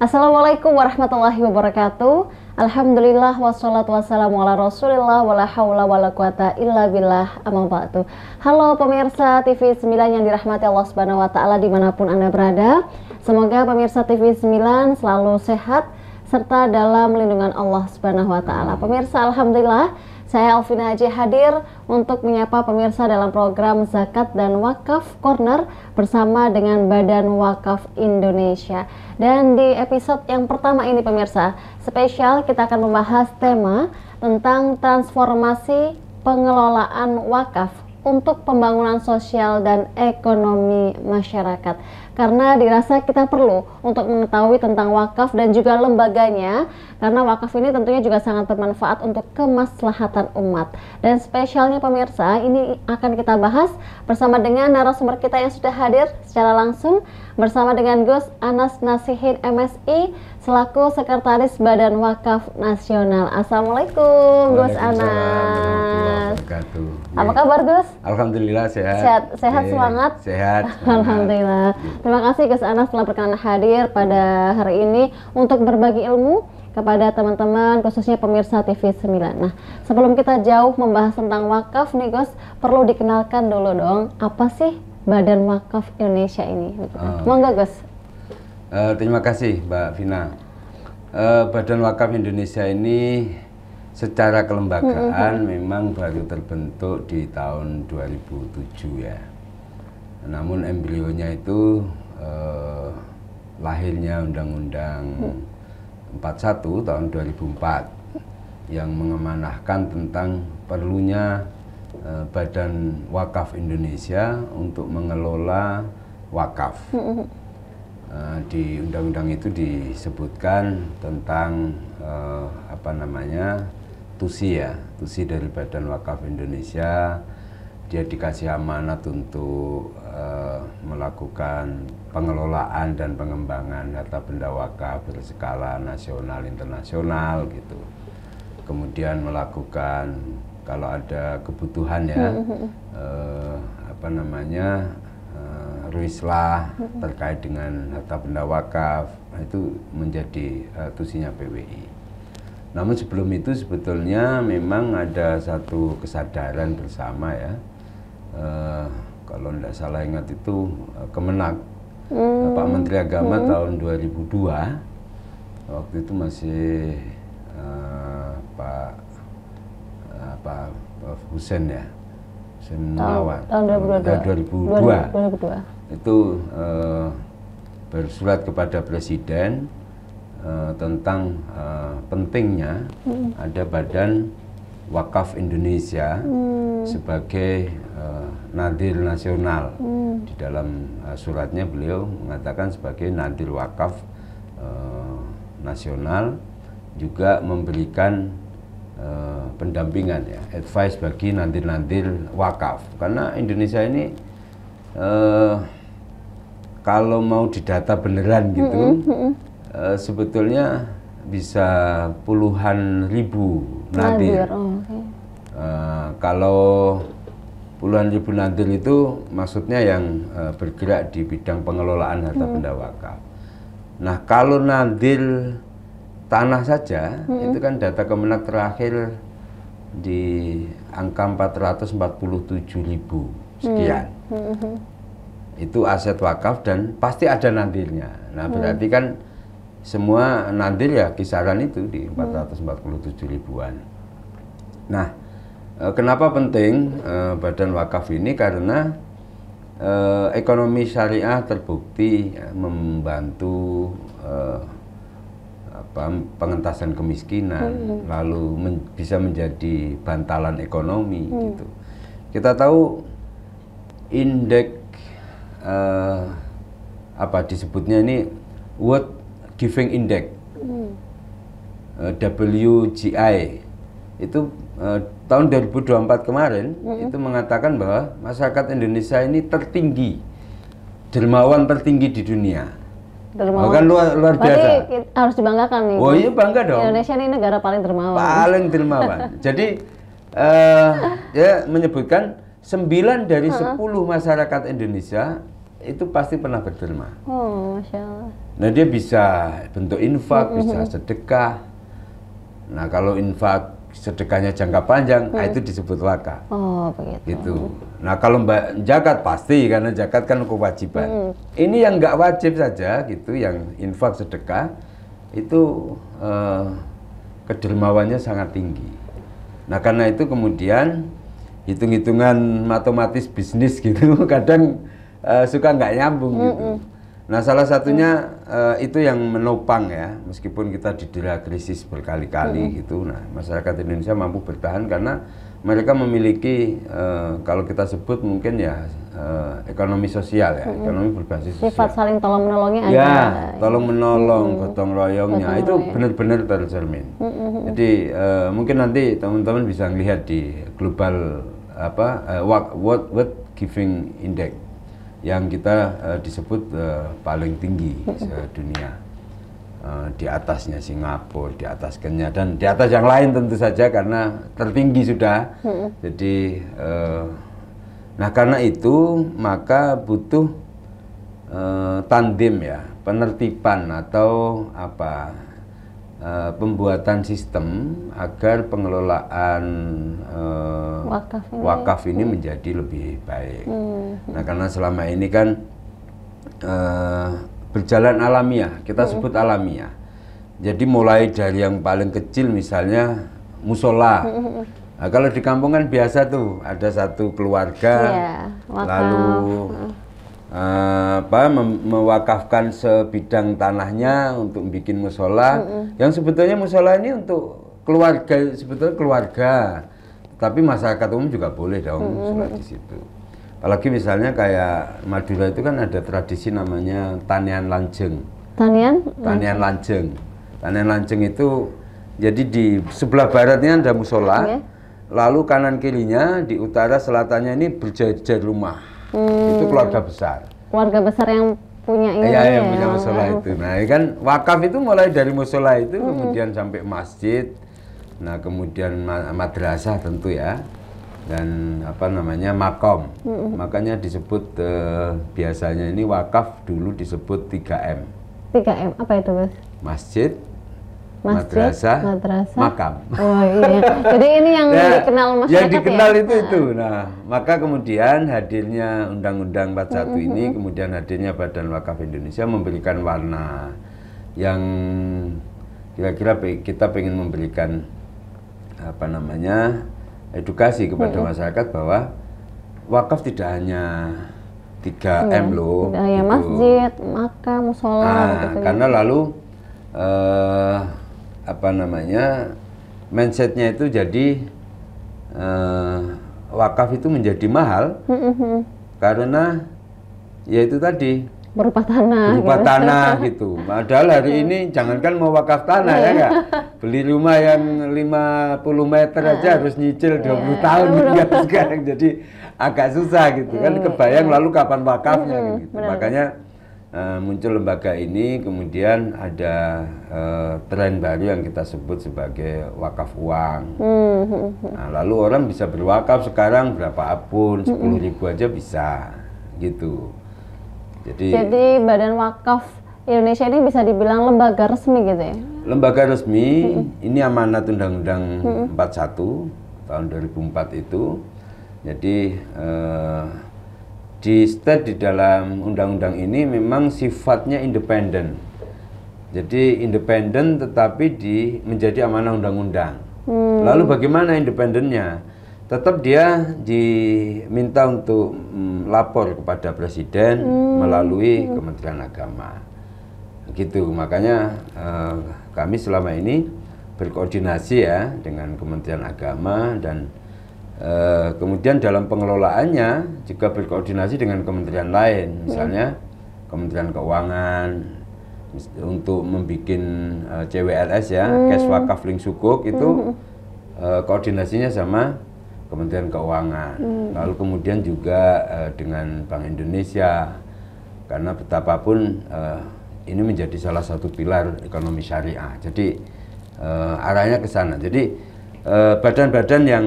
Assalamualaikum warahmatullahi wabarakatuh. Alhamdulillah wassalatu wassalamu ala rasulillah wala hawla wala quwata illa billah amma ba'du. Halo pemirsa TV 9 yang dirahmati Allah Subhanahu wa taala dimanapun Anda berada. Semoga pemirsa TV 9 selalu sehat serta dalam lindungan Allah Subhanahu wa taala. Pemirsa, alhamdulillah saya Alvina Haji hadir untuk menyapa pemirsa dalam program Zakat dan Wakaf Corner bersama dengan Badan Wakaf Indonesia. Dan di episode yang pertama ini pemirsa, spesial kita akan membahas tema tentang transformasi pengelolaan wakaf untuk pembangunan sosial dan ekonomi masyarakat. Karena dirasa kita perlu untuk mengetahui tentang wakaf dan juga lembaganya, karena wakaf ini tentunya juga sangat bermanfaat untuk kemaslahatan umat. Dan spesialnya pemirsa, ini akan kita bahas bersama dengan narasumber kita yang sudah hadir secara langsung, bersama dengan Gus Anas Nasihin MSI selaku Sekretaris Badan Wakaf Nasional. Assalamualaikum Gus Anas. Apa kabar Gus? Alhamdulillah sehat. Sehat semangat. Sehat. Alhamdulillah. Terima kasih Gus Anas telah berkenan hadir pada hari ini untuk berbagi ilmu kepada teman-teman khususnya pemirsa TV 9. Nah, sebelum kita jauh membahas tentang wakaf nih Gus, perlu dikenalkan dulu dong, apa sih Badan Wakaf Indonesia ini? Monggo Gus. Terima kasih Mbak Vina. Badan Wakaf Indonesia ini secara kelembagaan memang baru terbentuk di tahun 2007 ya. Namun embrionya itu lahirnya Undang-Undang 41 tahun 2004 yang mengamanahkan tentang perlunya Badan Wakaf Indonesia untuk mengelola wakaf. Di undang-undang itu disebutkan tentang tusi ya, tusi dari Badan Wakaf Indonesia. Dia dikasih amanat untuk melakukan pengelolaan dan pengembangan harta benda wakaf berskala nasional internasional gitu. Kemudian melakukan kalau ada kebutuhan ya ruislah terkait dengan harta benda wakaf, itu menjadi tusinya PWI. Namun sebelum itu sebetulnya memang ada satu kesadaran bersama ya. Kalau tidak salah ingat itu Kemenak Pak Menteri Agama tahun 2002, waktu itu masih Pak Husein ya, Husein Muawad, tahun 2002. Itu bersurat kepada Presiden tentang pentingnya ada Badan Wakaf Indonesia sebagai nadir nasional. Di dalam suratnya beliau mengatakan sebagai nadir wakaf nasional, juga memberikan pendampingan ya, advice bagi nadir-nadir wakaf. Karena Indonesia ini kalau mau didata beneran gitu, sebetulnya bisa puluhan ribu nadir. Kalau puluhan ribu nadir itu maksudnya yang bergerak di bidang pengelolaan harta benda wakaf. Nah, kalau nadir tanah saja, itu kan data Kemenak terakhir di angka 447.000 sekian. Itu aset wakaf dan pasti ada nadirnya. Nah, berarti kan semua nadir ya kisaran itu di 447 ribuan. Nah, kenapa penting Badan Wakaf ini? Karena ekonomi syariah terbukti membantu pengentasan kemiskinan, lalu bisa menjadi bantalan ekonomi gitu. Kita tahu indeks disebutnya ini World Giving Index, WGI itu tahun 2024 kemarin itu mengatakan bahwa masyarakat Indonesia ini tertinggi, dermawan tertinggi di dunia. Kan luar biasa. Harus dibanggakan nih. Oh iya, bangga dong. Indonesia ini negara paling dermawan. Paling dermawan. Jadi dia menyebutkan 9 dari 10 masyarakat Indonesia itu pasti pernah berderma. Oh, Masya Allah. Nah, dia bisa bentuk infak, bisa sedekah. Nah, kalau infak sedekahnya jangka panjang, nah itu disebut wakaf. Oh, begitu. Gitu. Nah, kalau zakat pasti, karena zakat kan kewajiban. Ini yang nggak wajib saja gitu, yang infak sedekah itu kedermawannya sangat tinggi. Nah, karena itu kemudian hitung-hitungan matematis bisnis gitu kadang suka nggak nyambung gitu. Nah, salah satunya itu yang menopang ya, meskipun kita didera krisis berkali-kali gitu. Nah, masyarakat Indonesia mampu bertahan karena mereka memiliki kalau kita sebut mungkin ya ekonomi sosial ya, ekonomi berbasis sosial. Sifat saling tolong menolongnya ada. Ya, tolong menolong, gotong royongnya itu benar-benar tercermin. Jadi mungkin nanti teman-teman bisa melihat di global World Giving Index yang kita disebut paling tinggi sedunia, di atasnya Singapura, di atas Kenya, dan di atas yang lain tentu saja karena tertinggi sudah. Jadi nah, karena itu maka butuh tandem ya, penertiban atau apa, pembuatan sistem agar pengelolaan wakaf ini menjadi lebih baik. Nah, karena selama ini kan berjalan alamiah, kita sebut alamiah. Jadi mulai dari yang paling kecil misalnya musola. Nah, kalau di kampung kan biasa tuh ada satu keluarga, lalu mewakafkan sebidang tanahnya untuk bikin musola, yang sebetulnya musola ini untuk keluarga, sebetulnya keluarga, tapi masyarakat umum juga boleh dong musola di situ. Apalagi misalnya kayak Madura itu kan ada tradisi namanya tanian lanjeng. Tanian lanjeng. Tanian lanjeng itu jadi di sebelah baratnya ada musola, lalu kanan kirinya di utara selatannya ini berjejer rumah. Itu keluarga besar. Keluarga besar yang punya ini. Iya, yang punya musola itu. Nah, kan wakaf itu mulai dari musola itu kemudian sampai masjid. Nah, kemudian madrasah tentu ya. Dan apa namanya makom. Makanya disebut biasanya ini wakaf dulu disebut 3M. 3M apa itu, Mas? Masjid, madrasah, makam. Oh iya. Jadi ini yang dikenal masyarakat. Yang dikenal ya? Itu. Nah, maka kemudian hadirnya Undang-Undang 41 ini, kemudian hadirnya Badan Wakaf Indonesia memberikan warna yang kira-kira kita pengen memberikan apa namanya edukasi kepada masyarakat bahwa wakaf tidak hanya 3M loh. Tidak hanya masjid, makam, musola. Nah, karena lalu apa namanya mindsetnya itu jadi wakaf itu menjadi mahal karena ya itu tadi berupa tanah gitu. Padahal hari ini jangankan mau wakaf tanah ya enggak, beli rumah yang 50 meter aja harus nyicil 20 tahun ya sekarang, jadi agak susah gitu kan, kebayang lalu kapan wakafnya gitu. Makanya muncul lembaga ini, kemudian ada tren baru yang kita sebut sebagai wakaf uang. Nah, lalu orang bisa berwakaf sekarang berapapun, 10.000 aja bisa gitu. Jadi Badan Wakaf Indonesia ini bisa dibilang lembaga resmi gitu ya? Lembaga resmi, ini amanat Undang-Undang 41 tahun 2004 itu. Jadi di state di dalam undang-undang ini memang sifatnya independen. Jadi independen tetapi menjadi amanah undang-undang. Lalu bagaimana independennya? Tetap dia diminta untuk lapor kepada Presiden melalui Kementerian Agama. Gitu, makanya kami selama ini berkoordinasi ya dengan Kementerian Agama, dan kemudian dalam pengelolaannya juga berkoordinasi dengan kementerian lain, misalnya Kementerian Keuangan untuk membuat CWLS ya, Kes Wakaf Ling Sukuk itu koordinasinya sama Kementerian Keuangan. Lalu kemudian juga dengan Bank Indonesia, karena betapapun ini menjadi salah satu pilar ekonomi syariah. Jadi arahnya ke sana. Jadi badan-badan yang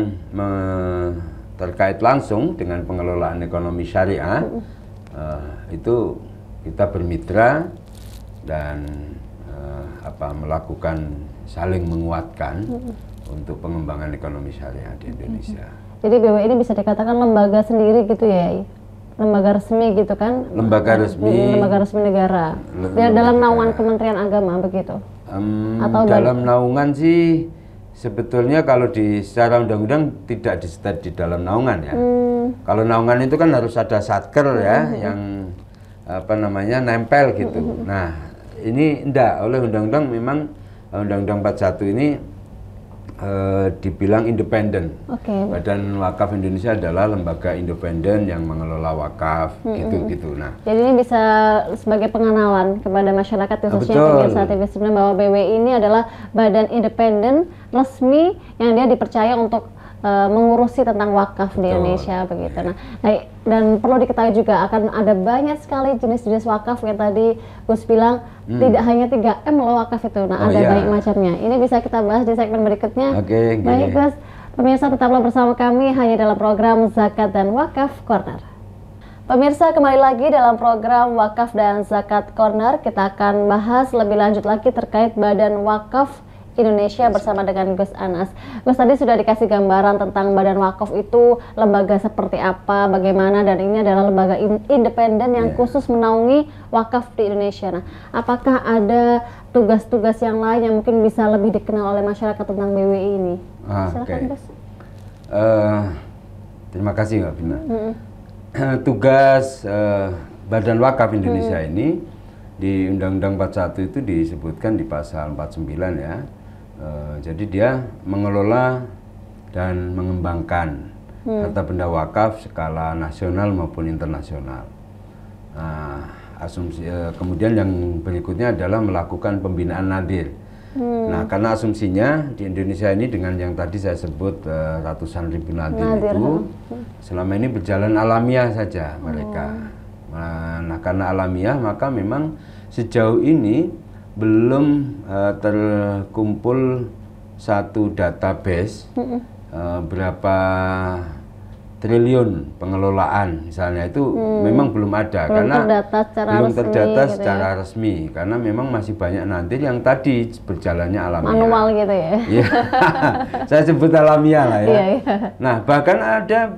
terkait langsung dengan pengelolaan ekonomi syariah itu kita bermitra dan melakukan saling menguatkan untuk pengembangan ekonomi syariah di Indonesia. Jadi BWI ini bisa dikatakan lembaga sendiri gitu ya, lembaga resmi gitu kan? Lembaga resmi negara. Dalam naungan Kementerian Agama begitu? Atau dalam naungan sih sebetulnya kalau secara undang-undang tidak disetat di dalam naungan ya. Kalau naungan itu kan harus ada satker ya, yang nempel gitu. Nah ini enggak, oleh undang-undang memang Undang-Undang 41 ini dibilang independen. Badan Wakaf Indonesia adalah lembaga independen yang mengelola wakaf, gitu. Nah, jadi ini bisa sebagai pengenalan kepada masyarakat khususnya pemirsa TV9 bahwa BWI ini adalah badan independen resmi yang dia dipercaya untuk mengurusi tentang wakaf di Indonesia begitu. Nah, dan perlu diketahui juga akan ada banyak sekali jenis-jenis wakaf yang tadi Gus bilang tidak hanya 3M loh wakaf itu. Nah, ada banyak macamnya. Ini bisa kita bahas di segmen berikutnya. Baik Gus, pemirsa tetaplah bersama kami hanya dalam program Zakat dan Wakaf Corner. Pemirsa, kembali lagi dalam program Wakaf dan Zakat Corner. Kita akan bahas lebih lanjut lagi terkait Badan Wakaf Indonesia bersama dengan Gus Anas. Gus tadi sudah dikasih gambaran tentang Badan Wakaf itu lembaga seperti apa, bagaimana, dan ini adalah lembaga independen yang khusus menaungi wakaf di Indonesia. Nah, apakah ada tugas-tugas yang lain yang mungkin bisa lebih dikenal oleh masyarakat tentang BWI ini? Silakan Gus. Terima kasih Mbak Bina. Tugas Badan Wakaf Indonesia ini di Undang-Undang 41 itu disebutkan di pasal 49 ya. Jadi dia mengelola dan mengembangkan harta benda wakaf skala nasional maupun internasional. Kemudian yang berikutnya adalah melakukan pembinaan nadir. Nah, karena asumsinya di Indonesia ini dengan yang tadi saya sebut ratusan ribu nadir itu selama ini berjalan alamiah saja mereka. Nah, karena alamiah maka memang sejauh ini belum terkumpul satu database berapa triliun pengelolaan misalnya itu memang belum ada, karena belum terdata secara resmi karena memang masih banyak nanti yang tadi berjalannya alamiah, manual gitu ya. Saya sebut alamiah lah ya. Nah, bahkan ada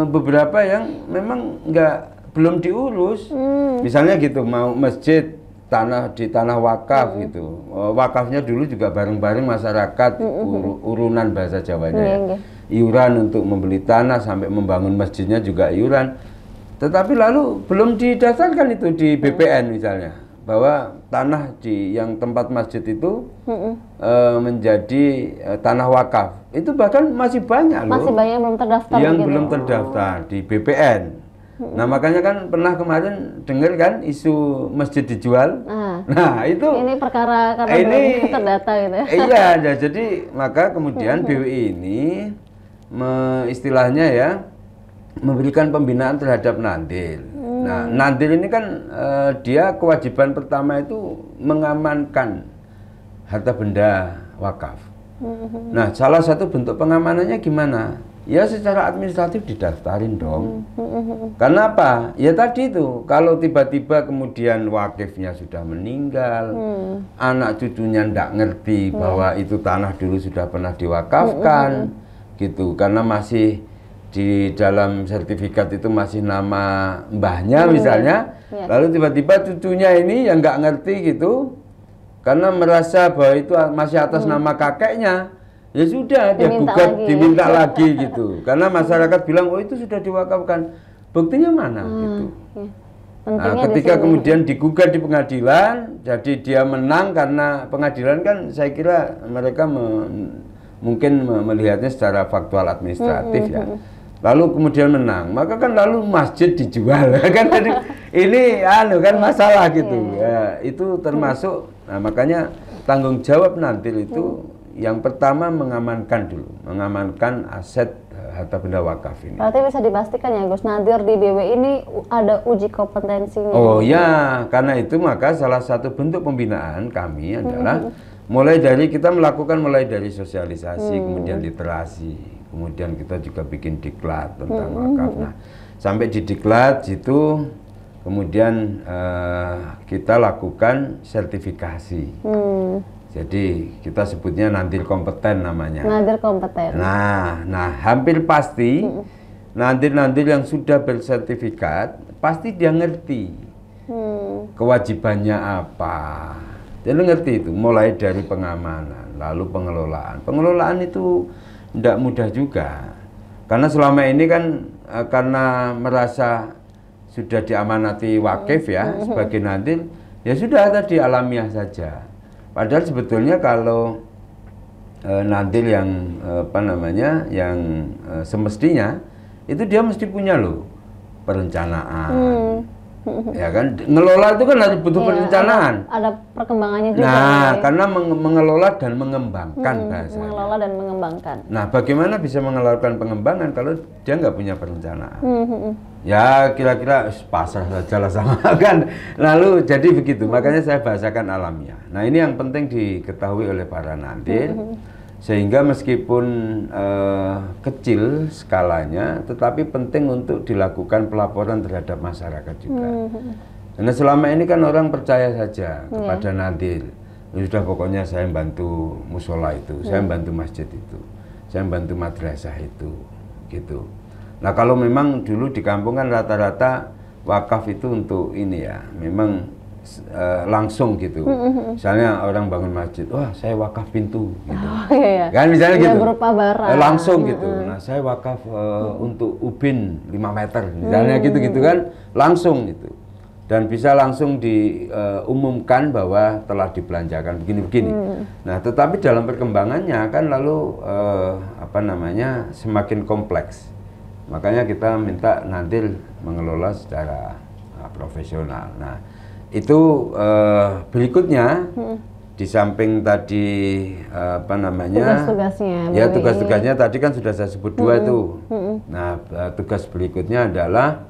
beberapa yang memang belum diurus, misalnya gitu, mau masjid di tanah wakaf gitu, wakafnya dulu juga bareng-bareng masyarakat, urunan bahasa Jawanya, iuran untuk membeli tanah sampai membangun masjidnya juga iuran, tetapi lalu belum didaftarkan itu di BPN misalnya, bahwa tanah yang tempat masjid itu menjadi tanah wakaf, itu bahkan masih banyak loh, yang belum terdaftar, yang belum terdaftar di BPN. Nah, makanya kan pernah kemarin dengar kan isu masjid dijual. Nah, itu ini perkara karena belum terdata gitu ya. Iya, jadi maka kemudian BWI ini istilahnya ya memberikan pembinaan terhadap Nadil. Nah, Nadil ini kan dia kewajiban pertama itu mengamankan harta benda wakaf. Nah, salah satu bentuk pengamanannya gimana? Ya secara administratif didaftarin dong. Karena apa? Ya tadi itu, kalau tiba-tiba kemudian wakifnya sudah meninggal, anak cucunya ndak ngerti bahwa itu tanah dulu sudah pernah diwakafkan, gitu. Karena masih di dalam sertifikat itu masih nama mbahnya misalnya, lalu tiba-tiba cucunya ini yang nggak ngerti gitu, karena merasa bahwa itu masih atas nama kakeknya. Ya sudah, dia gugat, diminta lagi gitu. Karena masyarakat bilang, oh itu sudah diwakafkan. Buktinya mana gitu. Nah, ketika kemudian digugat di pengadilan, jadi dia menang karena pengadilan kan saya kira mereka mungkin melihatnya secara faktual administratif ya. Lalu kemudian menang, maka kan lalu masjid dijual kan, jadi ini kan masalah gitu. Ya, itu termasuk, nah makanya tanggung jawab Nadil itu yang pertama mengamankan aset harta benda wakaf ini. Berarti bisa dipastikan ya Gus, Nadir di BWI ini ada uji kompetensinya. Oh ya, karena itu maka salah satu bentuk pembinaan kami adalah mulai dari sosialisasi, kemudian literasi, kemudian kita juga bikin diklat tentang wakaf. Nah, sampai di diklat itu kemudian kita lakukan sertifikasi. Jadi kita sebutnya nadir kompeten namanya. Nadir kompeten. Nah hampir pasti nadir-nadir yang sudah bersertifikat pasti dia ngerti kewajibannya apa. Dia ngerti itu, mulai dari pengamanan, lalu pengelolaan. Pengelolaan itu tidak mudah juga, karena selama ini kan karena merasa sudah diamanati wakif ya sebagai nadir, ya sudah tadi alamiah saja. Padahal sebetulnya kalau nadir yang yang semestinya itu dia mesti punya loh perencanaan. Ya kan, ngelola itu kan harus butuh perencanaan. Ada perkembangannya juga. Nah, karena mengelola dan mengembangkan bahasanya. Mengelola dan mengembangkan. Nah, bagaimana bisa mengeluarkan pengembangan kalau dia nggak punya perencanaan? Ya kira-kira pasrah saja lah sama kan. Lalu jadi begitu, makanya saya bahasakan alamiah. Nah, ini yang penting diketahui oleh para nadir. Sehingga meskipun kecil skalanya, tetapi penting untuk dilakukan pelaporan terhadap masyarakat juga. Karena selama ini kan orang percaya saja kepada nadir. Sudah pokoknya saya bantu musola itu, saya bantu masjid itu, saya bantu madrasah itu, gitu. Nah kalau memang dulu di kampung kan rata-rata wakaf itu untuk ini ya, memang langsung gitu. Misalnya orang bangun masjid, wah saya wakaf pintu gitu. Kan misalnya gitu. Berupa barang. Langsung gitu. Nah, saya wakaf untuk ubin 5 meter misalnya gitu-gitu kan, langsung gitu. Dan bisa langsung diumumkan bahwa telah dibelanjakan begini-begini. Nah, tetapi dalam perkembangannya kan lalu semakin kompleks. Makanya kita minta nadir mengelola secara profesional. Nah, itu berikutnya di samping tadi tugas-tugasnya ya tugas-tugasnya tadi kan sudah saya sebut 2 itu. Nah tugas berikutnya adalah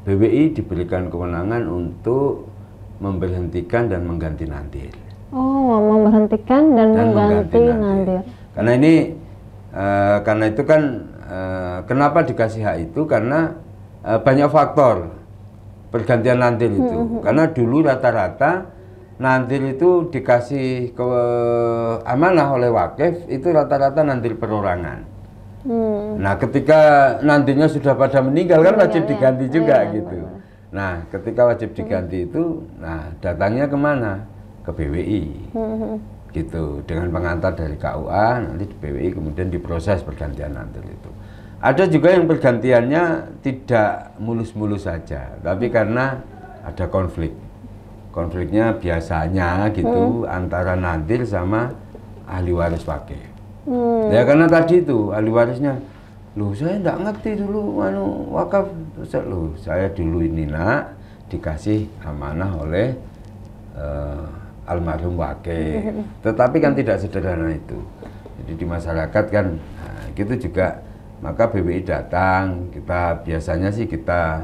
BWI diberikan kewenangan untuk memberhentikan dan mengganti nadir. Oh, memberhentikan dan mengganti nadir. Karena ini karena itu kan kenapa dikasih hak itu, karena banyak faktor pergantian nadir itu. Karena dulu rata-rata nadir itu dikasih ke amanah oleh wakif itu rata-rata nadir perorangan. Nah ketika nadirnya sudah pada meninggal kan wajib diganti juga gitu. Nah ketika wajib diganti itu, nah datangnya kemana? Ke BWI. Gitu, dengan pengantar dari KUA, nanti di BWI kemudian diproses pergantian nadir itu. Ada juga yang pergantiannya tidak mulus-mulus saja, tapi karena ada konflik. Konfliknya biasanya gitu antara nadir sama ahli waris wakif. Ya karena tadi itu ahli warisnya, loh saya enggak ngerti dulu wakaf. Loh saya dulu ini nak dikasih amanah oleh almarhum wakif. Tetapi kan tidak sederhana itu. Jadi di masyarakat kan gitu juga. Maka BWI datang, kita biasanya sih kita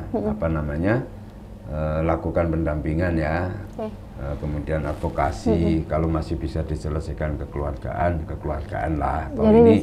lakukan pendampingan ya, kemudian advokasi, kalau masih bisa diselesaikan kekeluargaan lah. Jadi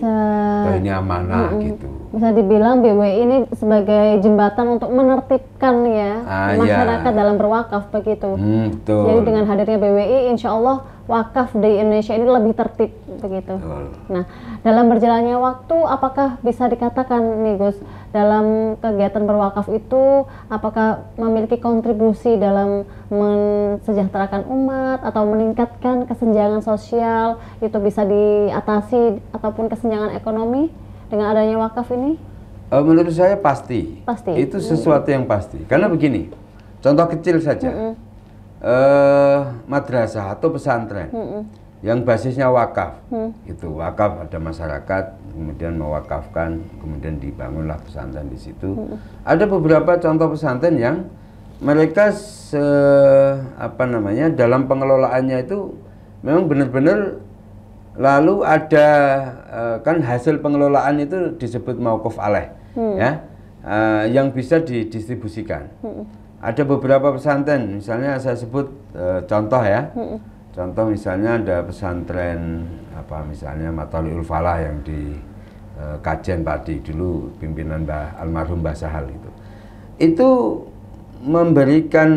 ini amanah gitu. Bisa dibilang BWI ini sebagai jembatan untuk menertibkan ya masyarakat dalam berwakaf begitu. Betul. Jadi dengan hadirnya BWI, insya Allah wakaf di Indonesia ini lebih tertib begitu. Nah, dalam berjalannya waktu, apakah bisa dikatakan nih Gus, dalam kegiatan berwakaf itu apakah memiliki kontribusi dalam mensejahterakan umat atau meningkatkan kesenjangan sosial itu bisa diatasi ataupun kesenjangan ekonomi dengan adanya wakaf ini? Menurut saya pasti. Itu sesuatu yang pasti. Karena begini, contoh kecil saja. Madrasah atau pesantren yang basisnya wakaf, itu wakaf, ada masyarakat kemudian mewakafkan, kemudian dibangunlah pesantren di situ. Ada beberapa contoh pesantren yang mereka dalam pengelolaannya itu memang benar-benar lalu ada kan hasil pengelolaan itu disebut mauquf alaih ya, yang bisa didistribusikan. Ada beberapa pesantren, misalnya saya sebut contoh ya. Contoh misalnya ada pesantren misalnya Mataliul Falah yang di kajian padi dulu pimpinan almarhum Mbah Sahal itu memberikan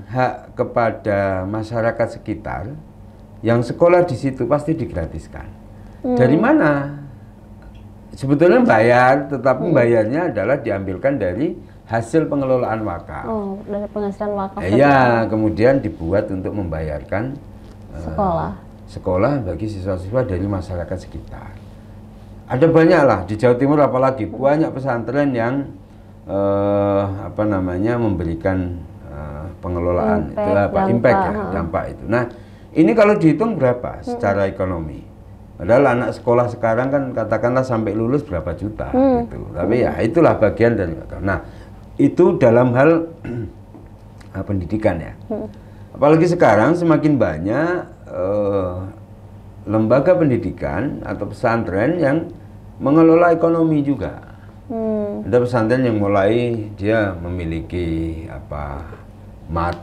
hak kepada masyarakat sekitar yang sekolah di situ pasti digratiskan. Dari mana? Sebetulnya bayar, tetapi bayarnya adalah diambilkan dari hasil pengelolaan wakaf. Oh, dari penghasilan wakaf. Iya, kemudian dibuat untuk membayarkan sekolah bagi siswa-siswa dari masyarakat sekitar. Ada banyak lah di Jawa Timur, apalagi banyak pesantren yang memberikan pengelolaan dampak itu. Nah, ini kalau dihitung berapa secara ekonomi? Padahal anak sekolah sekarang kan katakanlah sampai lulus berapa juta gitu. Tapi ya itulah bagian dari. Nah, itu dalam hal pendidikan ya. Apalagi sekarang semakin banyak lembaga pendidikan atau pesantren yang mengelola ekonomi juga. Ada pesantren yang mulai dia memiliki mat,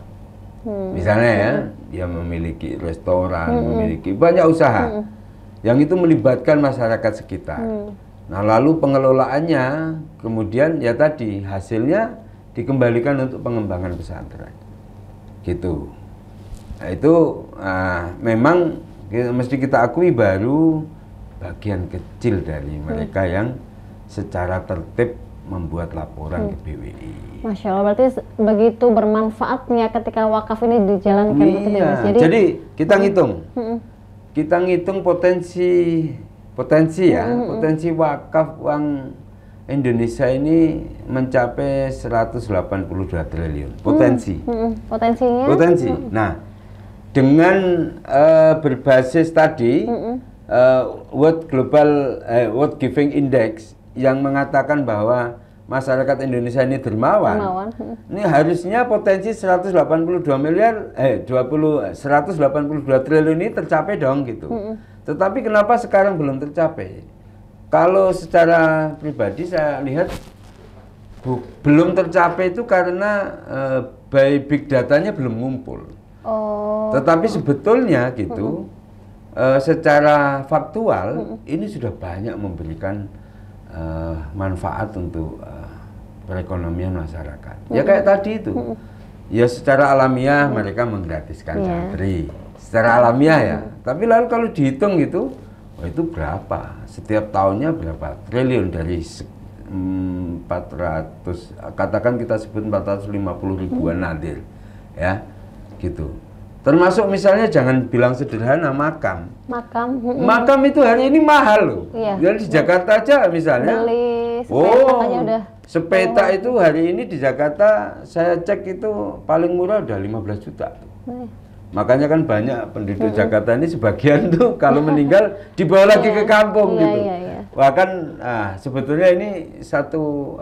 misalnya ya, dia memiliki restoran, memiliki banyak usaha yang itu melibatkan masyarakat sekitar. Nah, lalu pengelolaannya kemudian ya tadi hasilnya dikembalikan untuk pengembangan pesantren, gitu. Nah, itu memang mesti kita akui baru bagian kecil dari mereka yang secara tertib membuat laporan ke BWI. Masya Allah, berarti begitu bermanfaatnya ketika wakaf ini dijalankan. Iya, jadi kita ngitung. Kita ngitung potensi wakaf uang Indonesia ini mencapai 182 triliun potensi. Potensi. Nah, dengan berbasis tadi World Giving Index yang mengatakan bahwa masyarakat Indonesia ini dermawan. Ini harusnya potensi 182 triliun ini tercapai dong gitu. Tetapi kenapa sekarang belum tercapai? Kalau secara pribadi saya lihat belum tercapai itu karena by big datanya belum ngumpul. Tetapi sebetulnya gitu secara faktual ini sudah banyak memberikan manfaat untuk perekonomian masyarakat. Ya kayak tadi itu. Ya secara alamiah mereka menggratiskan santri. Secara alamiah ya. Tapi lalu kalau dihitung gitu, itu berapa? Setiap tahunnya berapa triliun dari 400, katakan kita sebut 450 ribuan nadir. Ya, gitu. Termasuk misalnya jangan bilang sederhana makam. Makam itu hari ini mahal loh. Jadi di Jakarta aja misalnya. Beli sepeta itu hari ini di Jakarta saya cek itu paling murah udah 15 juta. Makanya kan banyak penduduk Jakarta ini sebagian tuh kalau meninggal dibawa lagi ke kampung gitu. Bahkan sebetulnya ini satu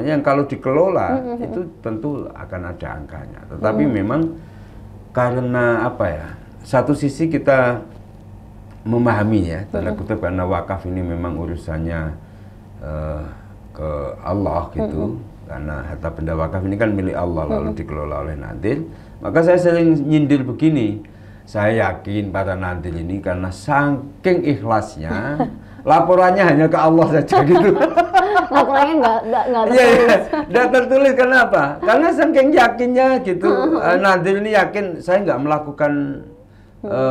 yang kalau dikelola itu tentu akan ada angkanya. Tetapi memang karena satu sisi kita memahami ya tanda kutip karena wakaf ini memang urusannya ke Allah gitu, karena harta benda wakaf ini kan milik Allah lalu dikelola oleh nadir. Maka saya sering nyindir begini, saya yakin para nadir ini karena saking ikhlasnya laporannya hanya ke Allah saja gitu. Laporannya nggak tertulis. Kenapa? Karena saking yakinnya gitu. Nadir ini yakin saya nggak melakukan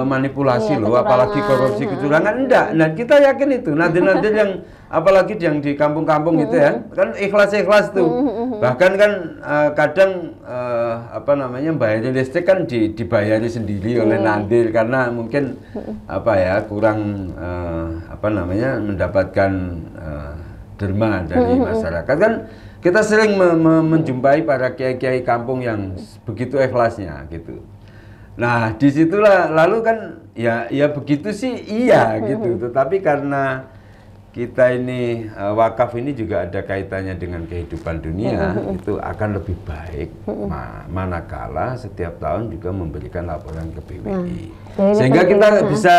manipulasi loh, apalagi korupsi kecurangan. Enggak. Nah kita yakin itu. Nadir-nadir yang apalagi yang di kampung-kampung gitu ya, kan ikhlas-ikhlas tuh. Bahkan kan kadang bayar listrik kan dibayari sendiri oleh nadir karena mungkin kurang mendapatkan derma dari masyarakat. Kan kita sering menjumpai para kiai-kiai kampung yang begitu ikhlasnya gitu. Nah disitulah lalu kan ya begitu sih iya gitu. Tetapi karena kita ini wakaf ini juga ada kaitannya dengan kehidupan dunia, itu akan lebih baik manakala setiap tahun juga memberikan laporan ke BWI. Sehingga kita bisa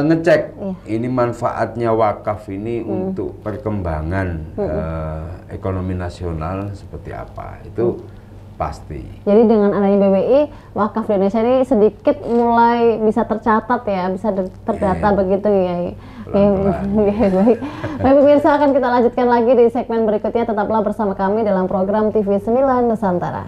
ngecek ini manfaatnya wakaf ini untuk perkembangan ekonomi nasional seperti apa. Itu pasti. Jadi dengan adanya BWI, wakaf di Indonesia ini sedikit mulai bisa tercatat ya, bisa terdata begitu ya. pelan-pelan. Baik. Baik pemirsa, akan kita lanjutkan lagi di segmen berikutnya. Tetaplah bersama kami dalam program TV 9 Nusantara.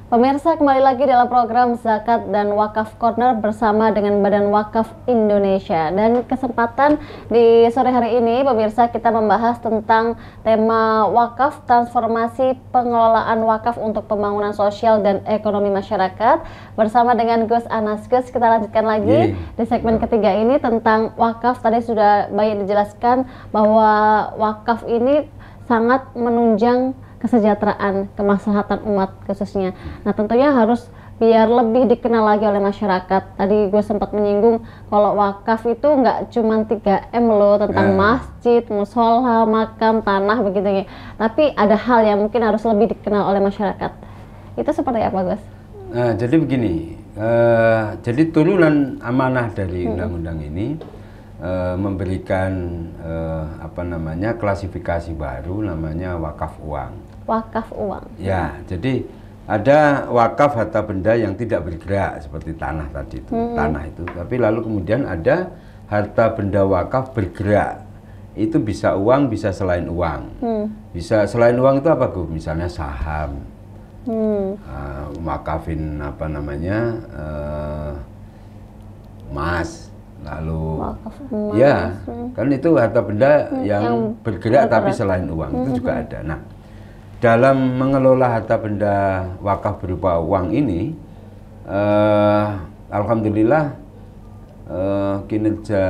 Pemirsa, kembali lagi dalam program Zakat dan Wakaf Corner bersama dengan Badan Wakaf Indonesia. Dan kesempatan di sore hari ini, pemirsa, kita membahas tentang tema wakaf, transformasi pengelolaan wakaf untuk pembangunan sosial dan ekonomi masyarakat bersama dengan Gus Anas. Gus, kita lanjutkan lagi di segmen ketiga ini tentang wakaf. Tadi sudah banyak dijelaskan bahwa wakaf ini sangat menunjang kesejahteraan, kemaslahatan umat khususnya. Nah, tentunya harus biar lebih dikenal lagi oleh masyarakat. Tadi gue sempat menyinggung kalau wakaf itu nggak cuma 3M loh, tentang masjid, musola, makam, tanah begitu ya. Tapi ada hal yang mungkin harus lebih dikenal oleh masyarakat. Itu seperti apa, Gus? Nah, jadi begini, jadi turunan amanah dari undang-undang ini memberikan klasifikasi baru namanya wakaf uang. Wakaf uang. Ya, jadi ada wakaf harta benda yang tidak bergerak seperti tanah tadi itu, tanah itu. Tapi lalu kemudian ada harta benda wakaf bergerak. Itu bisa uang, bisa selain uang. Bisa selain uang itu apa, Gu? Misalnya saham. Wakafin emas. Lalu ya, kan itu harta benda yang bergerak tapi selain uang, itu juga ada. Nah, dalam mengelola harta benda wakaf berupa uang ini, alhamdulillah kinerja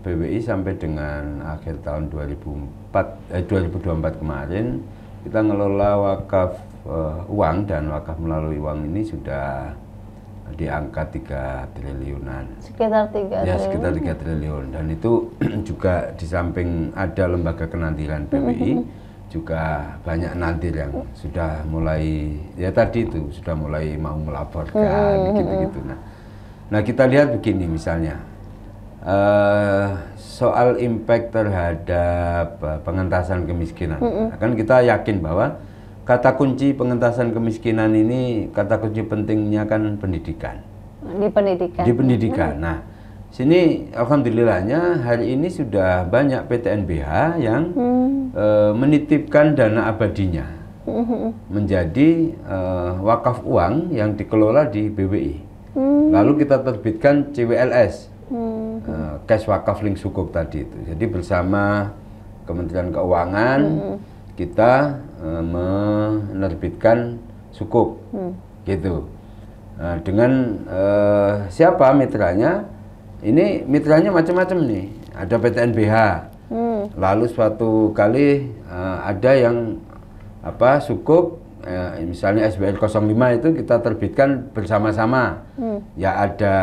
BWI sampai dengan akhir tahun 2024 kemarin, kita ngelola wakaf uang dan wakaf melalui uang ini sudah di angka 3 triliunan. Sekitar 3 ya, sekitar 3 triliun. Dan itu juga di samping ada lembaga kenantiran BWI, juga banyak nantir yang sudah mulai, ya tadi itu, sudah mulai mau melaporkan, gitu-gitu. Nah, kita lihat begini misalnya, soal impact terhadap pengentasan kemiskinan. Kan kita yakin bahwa kata kunci pengentasan kemiskinan ini, kata kunci pentingnya kan pendidikan. Di pendidikan. Di pendidikan. Nah, sini alhamdulillahnya hari ini sudah banyak PTNBH yang menitipkan dana abadinya menjadi wakaf uang yang dikelola di BWI. Lalu kita terbitkan CWLS, Cash Wakaf Link Sukuk tadi itu. Jadi bersama Kementerian Keuangan kita menerbitkan sukuk, gitu. Dengan siapa mitranya? Ini mitranya macam-macam nih. Ada PTNBH. Lalu suatu kali ada yang sukuk, misalnya SBN 05 itu kita terbitkan bersama-sama. Ya ada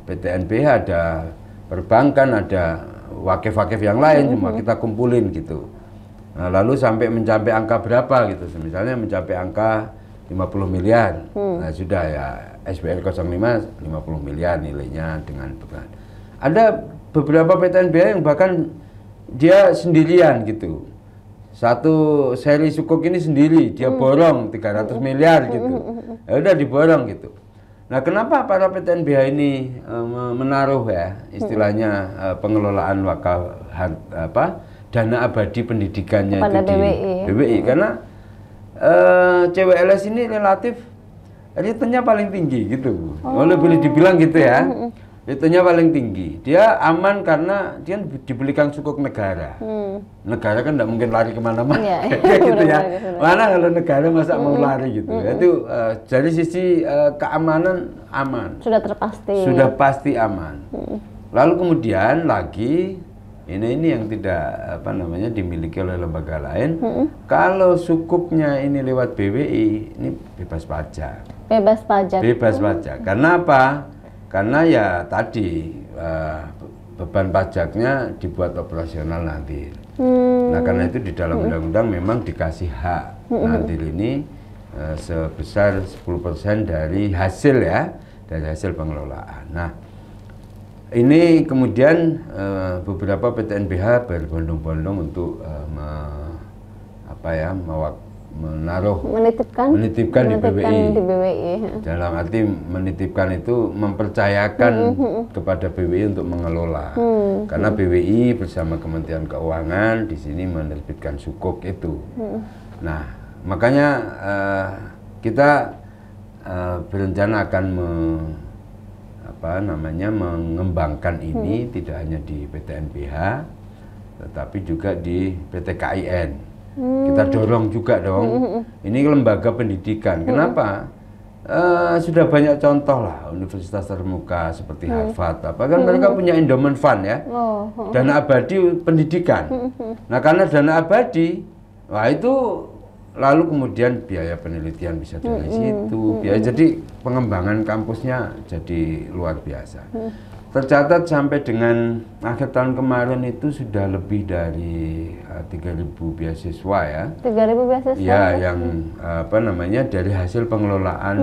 PTNBH, ada perbankan, ada wakif-wakif yang lain, cuma kita kumpulin gitu. Nah, lalu sampai mencapai angka berapa gitu, misalnya mencapai angka 50 miliar, nah sudah ya SBN 05 50 miliar nilainya dengan beban. Ada beberapa PTNBH yang bahkan dia sendirian gitu, satu seri sukuk ini sendiri, dia borong 300 miliar gitu, ya udah diborong gitu. Nah, kenapa para PTNBH ini menaruh ya istilahnya pengelolaan wakaf dana abadi pendidikannya kepada itu di BWI, karena CWLS ini relatif returnnya paling tinggi gitu. Boleh dibilang gitu ya. Returnnya paling tinggi. Dia aman karena dia dibelikan sukuk negara. Negara kan tidak mungkin lari kemana-mana, gitu ya. Mana kalau negara masa mau lari gitu. Itu dari sisi keamanan aman. Sudah terpasti. Sudah pasti aman. Lalu kemudian lagi ini yang tidak dimiliki oleh lembaga lain. Kalau sukuknya ini lewat BWI, ini bebas pajak. Bebas pajak. Bebas pajak. Karena apa? Karena ya tadi beban pajaknya dibuat operasional nanti. Nah, karena itu di dalam undang-undang memang dikasih hak nanti ini sebesar 10% dari hasil ya, dari hasil pengelolaan. Nah, ini kemudian beberapa PTNBH berbondong-bondong untuk menitipkan di BWI. di BWI. Dalam arti menitipkan itu mempercayakan kepada BWI untuk mengelola. Karena BWI bersama Kementerian Keuangan di sini menerbitkan sukuk itu. Nah, makanya kita berencana akan mengembangkan ini tidak hanya di PT NBH, tetapi juga di PT KIN. Kita dorong juga dong. Ini lembaga pendidikan. Kenapa? Sudah banyak contoh lah universitas terkemuka seperti Harvard. Kan mereka punya endowment fund ya, dana abadi pendidikan. Nah, karena dana abadi, wah itu lalu kemudian biaya penelitian bisa dari situ, jadi pengembangan kampusnya jadi luar biasa. Tercatat sampai dengan akhir tahun kemarin itu sudah lebih dari 3.000 beasiswa ya. 3.000 beasiswa? Ya, yang dari hasil pengelolaan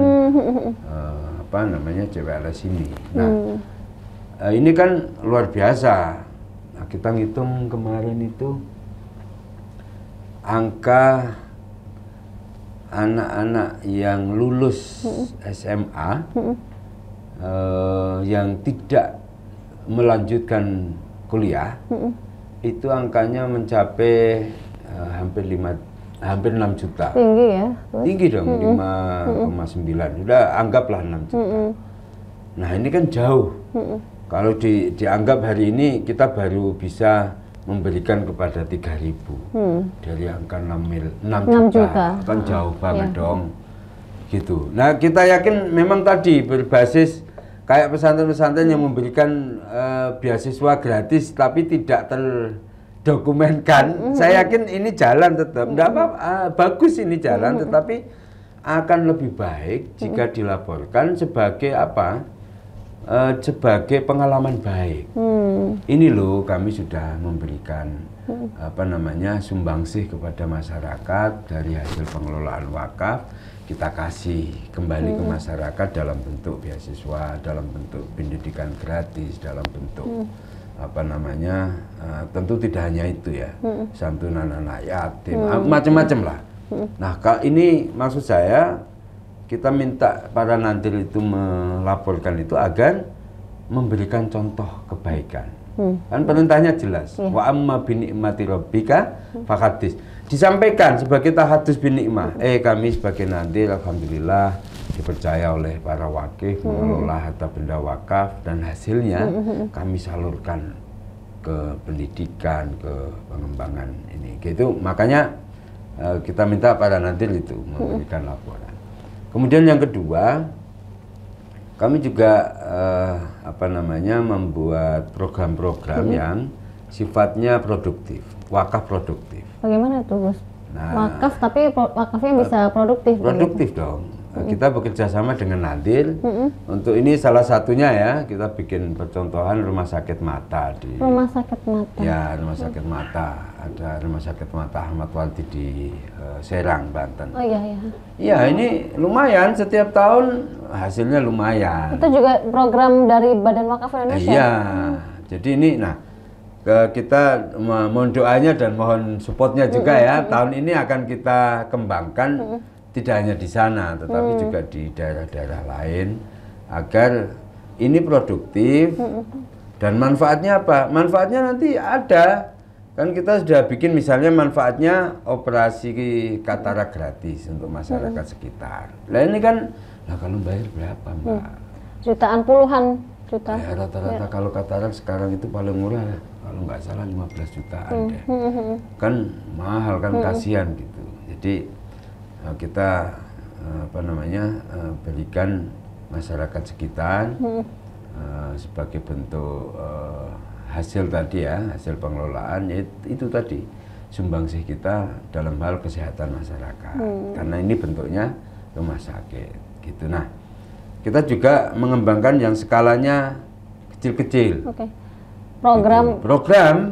CWLS ini. Nah, ini kan luar biasa. Nah, kita ngitung kemarin itu angka anak-anak yang lulus SMA yang tidak melanjutkan kuliah itu angkanya mencapai hampir 6 juta. Tinggi ya? Tinggi dong, 5,9. Sudah anggaplah 6 juta. Nah, ini kan jauh. Kalau dianggap hari ini kita baru bisa memberikan kepada 3.000 dari angka 6 juta. Kan jauh banget dong. Gitu. Nah, kita yakin memang tadi berbasis kayak pesantren-pesantren yang memberikan beasiswa gratis tapi tidak terdokumenkan. Saya yakin ini jalan tetap. Tidak apa-apa, bagus ini jalan, tetapi akan lebih baik jika dilaporkan sebagai apa? Sebagai pengalaman baik. Ini loh, kami sudah memberikan sumbangsih kepada masyarakat dari hasil pengelolaan wakaf. Kita kasih kembali ke masyarakat dalam bentuk beasiswa, dalam bentuk pendidikan gratis, dalam bentuk tentu tidak hanya itu ya, santunan anak yatim, macam-macam lah. Nah, ini maksud saya kita minta para nantil itu melaporkan itu agar memberikan contoh kebaikan. Kan perintahnya jelas, wa amma binikmati rabbika fahadits. Disampaikan sebagai tahadus binikmah. Kami sebagai nantil alhamdulillah dipercaya oleh para wakif mengelola harta benda wakaf dan hasilnya kami salurkan ke pendidikan, ke pengembangan ini. Gitu. Makanya kita minta para nantil itu memberikan laporan. Kemudian yang kedua, kami juga membuat program-program yang sifatnya produktif, wakaf produktif. Bagaimana tuh, Gus? Nah, wakaf tapi wakafnya bisa produktif. Produktif begitu dong. Kita bekerja sama dengan Nadil. Untuk ini salah satunya ya, kita bikin percontohan rumah sakit mata di. Rumah sakit mata. Ya, rumah sakit mata. Ada rumah sakit mata Ahmad Waldi di Serang, Banten. Oh iya iya. Iya, ini lumayan setiap tahun hasilnya lumayan. Itu juga program dari Badan Wakaf Indonesia. Iya. Jadi ini kita mohon doanya dan mohon supportnya juga ya. Tahun ini akan kita kembangkan tidak hanya di sana, tetapi juga di daerah-daerah lain agar ini produktif dan manfaatnya apa? Manfaatnya nanti ada. Kan kita sudah bikin misalnya manfaatnya operasi katarak gratis untuk masyarakat sekitar. Nah ini kan, kalau bayar berapa Mbak? Jutaan, puluhan juta. Ya rata-rata kalau katarak sekarang itu paling murah. Kalau nggak salah 15 jutaan deh. Kan mahal kan, kasihan gitu. Jadi kita berikan masyarakat sekitar sebagai bentuk hasil tadi ya, hasil pengelolaan itu tadi sumbangsih kita dalam hal kesehatan masyarakat. Karena ini bentuknya rumah sakit gitu. Nah, kita juga mengembangkan yang skalanya kecil-kecil. Oke. Program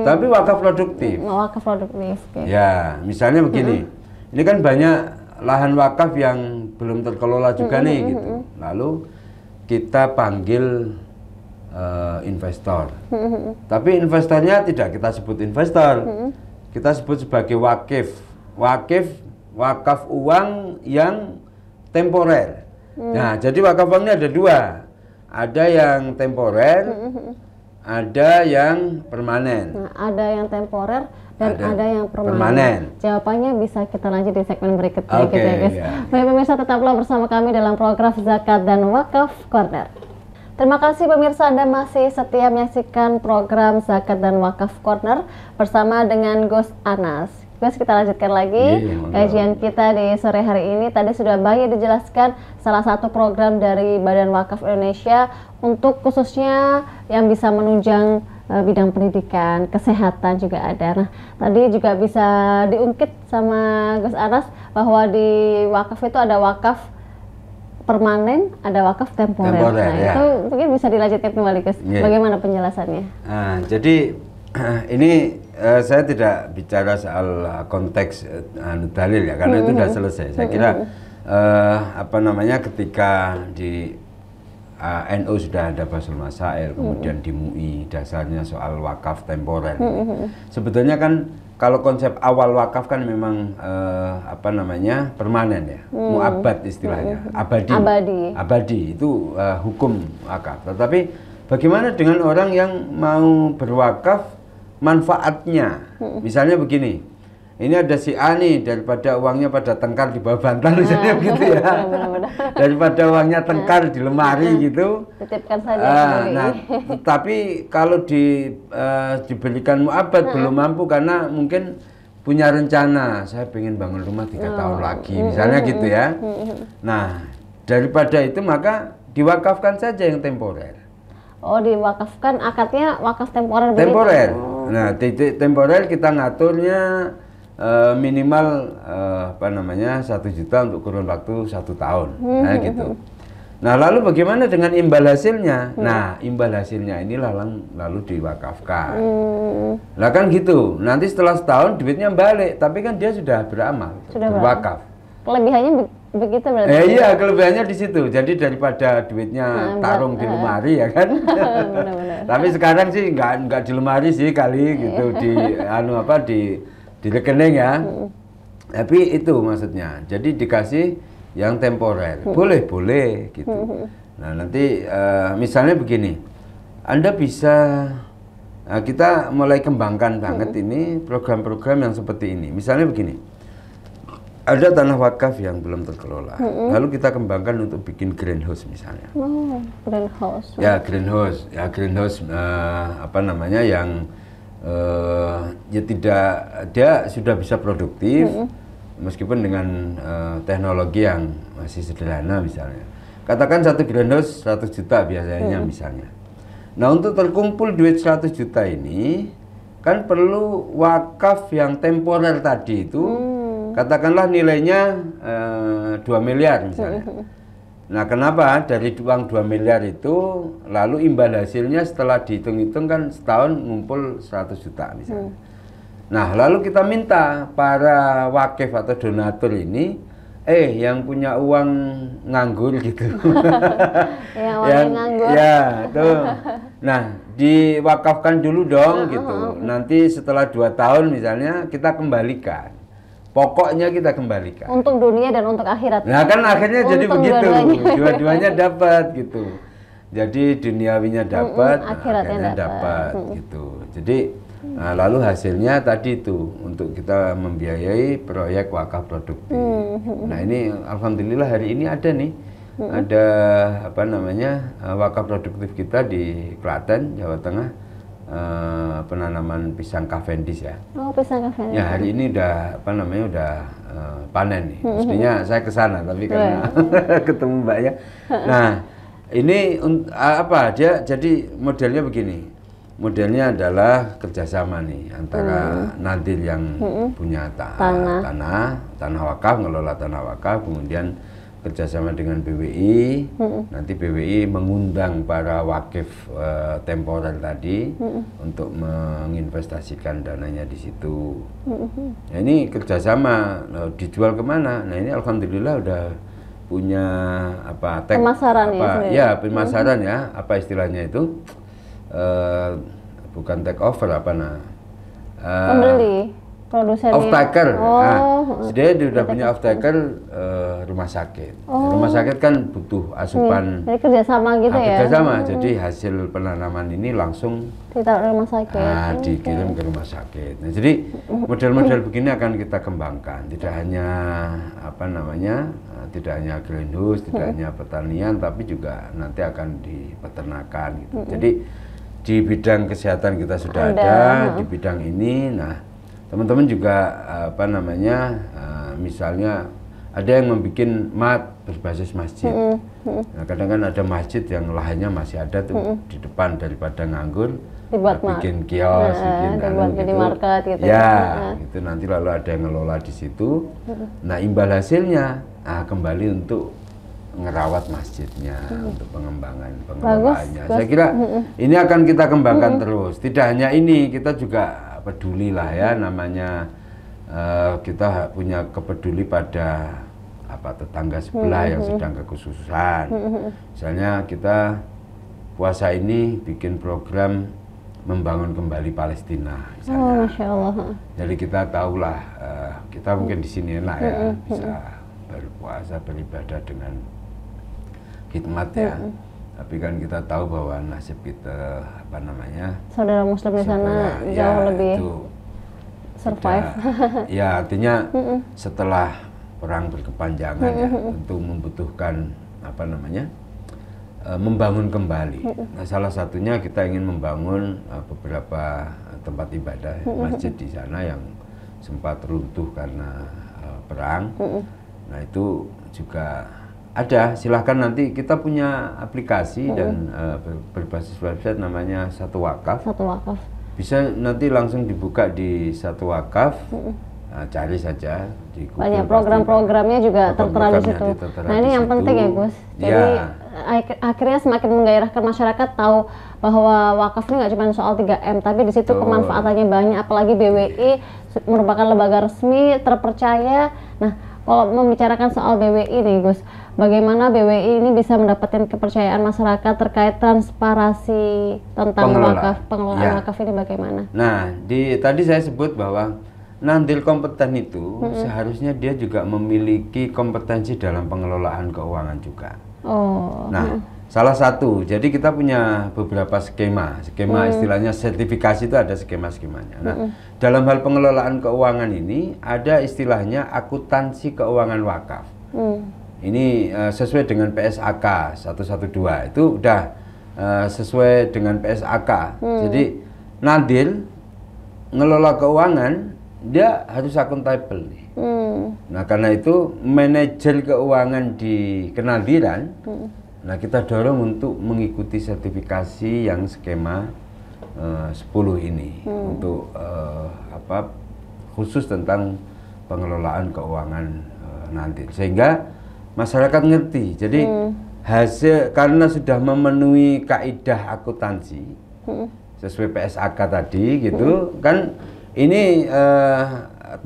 tapi wakaf produktif. Wakaf produktif. Okay. Ya, misalnya begini. Ini kan banyak lahan wakaf yang belum terkelola juga nih gitu. Lalu kita panggil investor. Tapi investornya tidak kita sebut investor. Kita sebut sebagai wakif. wakaf uang yang temporer. Nah, jadi wakaf uang ini ada dua. Ada yang temporer, ada yang permanen. Nah, ada yang temporer dan ada yang permanen. permanen. Jawabannya bisa kita lanjut di segmen berikutnya Oke, gitu ya guys. ya. Baik pemirsa, tetaplah bersama kami dalam program Zakat dan Wakaf Corner. Terima kasih pemirsa, Anda masih setia menyaksikan program Zakat dan Wakaf Corner bersama dengan Gus Anas. Gus, kita lanjutkan lagi kajian kita di sore hari ini. Tadi sudah banyak dijelaskan salah satu program dari Badan Wakaf Indonesia untuk khususnya yang bisa menunjang bidang pendidikan, kesehatan juga ada. Nah, tadi juga bisa diungkit sama Gus Anas bahwa di wakaf itu ada wakaf permanen, ada wakaf temporer. Nah, ya. itu mungkin bisa dilanjutkan kembali, Gus. Bagaimana penjelasannya? Nah, jadi ini saya tidak bicara soal konteks dalil ya, karena itu sudah selesai. Saya kira ketika di NU sudah ada Basul Masail, kemudian di MUI dasarnya soal wakaf temporer. Sebetulnya kan kalau konsep awal wakaf kan memang permanen ya, muabad istilahnya, abadi itu hukum wakaf. Tetapi bagaimana dengan orang yang mau berwakaf manfaatnya? Misalnya begini, ini ada si A nih, daripada uangnya pada tengkar di bawah bantal misalnya begitu ya, daripada uangnya tengkar di lemari gitu, titipkan saja. Nah, tapi kalau diberikan muabad belum mampu karena mungkin punya rencana, saya pengen bangun rumah 3 tahun lagi misalnya gitu ya. Nah, daripada itu maka diwakafkan saja yang temporer. Oh, diwakafkan, akadnya wakaf temporer. Temporer. Nah, titik temporer kita ngaturnya minimal 1 juta untuk kurun waktu 1 tahun. Nah, gitu. Nah, lalu bagaimana dengan imbal hasilnya? Nah, imbal hasilnya ini lalu diwakafkan. Nah, kan gitu. Nanti setelah setahun duitnya balik, tapi kan dia sudah beramal, berwakaf. Kelebihannya begitu berarti? Iya, kelebihannya di situ. Jadi daripada duitnya tarung di lemari ya kan. Tapi sekarang sih nggak di lemari sih kali gitu, di rekening ya. Tapi itu maksudnya. Jadi dikasih yang temporer. Boleh gitu. Nah, nanti misalnya begini. Anda bisa kita mulai kembangkan banget ini program-program yang seperti ini. Misalnya begini. Ada tanah wakaf yang belum terkelola, lalu kita kembangkan untuk bikin greenhouse misalnya. Oh, greenhouse. Ya, greenhouse, yang dia sudah bisa produktif, meskipun dengan teknologi yang masih sederhana misalnya. Katakan satu greenhouse 100 juta biasanya misalnya. Nah, untuk terkumpul duit 100 juta ini, kan perlu wakaf yang temporer tadi itu. Katakanlah nilainya 2 miliar misalnya. Nah, kenapa dari uang 2 miliar itu lalu imbal hasilnya setelah dihitung-hitung kan setahun ngumpul 100 juta misalnya. Nah, lalu kita minta para wakif atau donatur ini yang punya uang nganggur gitu. yang nganggur. Ya, tuh. Nah, diwakafkan dulu dong gitu. Nanti setelah 2 tahun misalnya kita kembalikan. Pokoknya kita kembalikan. Untuk dunia dan untuk akhirat. Nah, kan akhirnya jadi begitu. Dua-duanya dapat gitu. Jadi duniawinya dapat, akhiratnya dapat gitu. Jadi lalu hasilnya tadi itu untuk kita membiayai proyek wakaf produktif. Nah, ini alhamdulillah hari ini ada nih. Ada wakaf produktif kita di Klaten, Jawa Tengah. Penanaman pisang Cavendish ya. Oh, pisang Cavendish. Ya, hari ini udah panen nih. Mestinya saya ke sana tapi karena ketemu Mbaknya. Nah, ini dia jadi modelnya begini. Modelnya adalah kerjasama nih antara Nadir yang punya tanah wakaf, ngelola tanah wakaf, kemudian kerjasama dengan BWI, nanti BWI mengundang para wakif temporer tadi untuk menginvestasikan dananya di situ. Nah, ini kerjasama, dijual kemana? Nah, ini alhamdulillah udah punya pemasaran pemasaran ya, apa istilahnya itu? Bukan take over Pembeli. produsen off taker. Dia udah punya off taker rumah sakit. Rumah sakit kan butuh asupan. Jadi kerjasama gitu ya? Kerjasama. Jadi hasil penanaman ini langsung ditaruh rumah sakit. Dikirim ke rumah sakit. Nah, jadi model-model begini akan kita kembangkan. Tidak hanya tidak hanya greenhouse, tidak hanya pertanian, tapi juga nanti akan di peternakan gitu. Jadi di bidang kesehatan kita sudah ada di bidang ini. Nah, teman-teman juga misalnya ada yang membuat mat berbasis masjid. Nah, kadang kan ada masjid yang lahannya masih ada tuh di depan, daripada nganggur dibuat bikin kios, dibuat minimarket gitu. Ya, itu nanti lalu ada yang ngelola di situ. Nah, imbal hasilnya kembali untuk ngerawat masjidnya, untuk pengembangan pengelolaannya. Saya kira ini akan kita kembangkan terus. Tidak hanya ini, kita juga peduli lah ya, namanya kita punya kepeduli pada tetangga sebelah yang sedang kekhususan. Misalnya kita puasa ini bikin program membangun kembali Palestina misalnya. Masya Allah. Jadi kita tahulah, kita mungkin di sini enak ya, bisa berpuasa beribadah dengan khidmat ya. Tapi kan kita tahu bahwa nasib kita saudara muslim di sana jauh lebih survive. Ya, artinya setelah perang berkepanjangan ya, tentu membutuhkan membangun kembali. Nah, salah satunya kita ingin membangun beberapa tempat ibadah, masjid di sana yang sempat runtuh karena perang. Nah, itu juga ada. Silahkan, nanti kita punya aplikasi dan berbasis website namanya Satu Wakaf. Satu Wakaf. Bisa nanti langsung dibuka di Satu Wakaf. Cari saja di Google. Banyak program-programnya juga tertera di situ. Nah, ini yang penting ya, Gus. Jadi akhirnya semakin menggairahkan masyarakat tahu bahwa wakaf ini nggak cuma soal 3M, tapi di situ kemanfaatannya banyak. Apalagi BWI merupakan lembaga resmi terpercaya. Nah, kalau membicarakan soal BWI nih, Gus, bagaimana BWI ini bisa mendapatkan kepercayaan masyarakat terkait transparansi tentang pengelolaan wakaf ini bagaimana? Nah, tadi saya sebut bahwa Nandil kompeten itu seharusnya dia juga memiliki kompetensi dalam pengelolaan keuangan juga. Nah, salah satu, jadi kita punya beberapa skema istilahnya sertifikasi itu ada skema-skemanya. Nah, dalam hal pengelolaan keuangan ini ada istilahnya akuntansi keuangan wakaf. Ini sesuai dengan PSAK 112, itu udah sesuai dengan PSAK. Jadi Nandil ngelola keuangan dia harus akuntabel nih. Nah, karena itu manajer keuangan di Kenadiran, nah kita dorong untuk mengikuti sertifikasi yang skema 10 ini untuk khusus tentang pengelolaan keuangan nanti, sehingga masyarakat ngerti. Jadi hasil karena sudah memenuhi kaidah akuntansi sesuai PSAK tadi gitu kan. Ini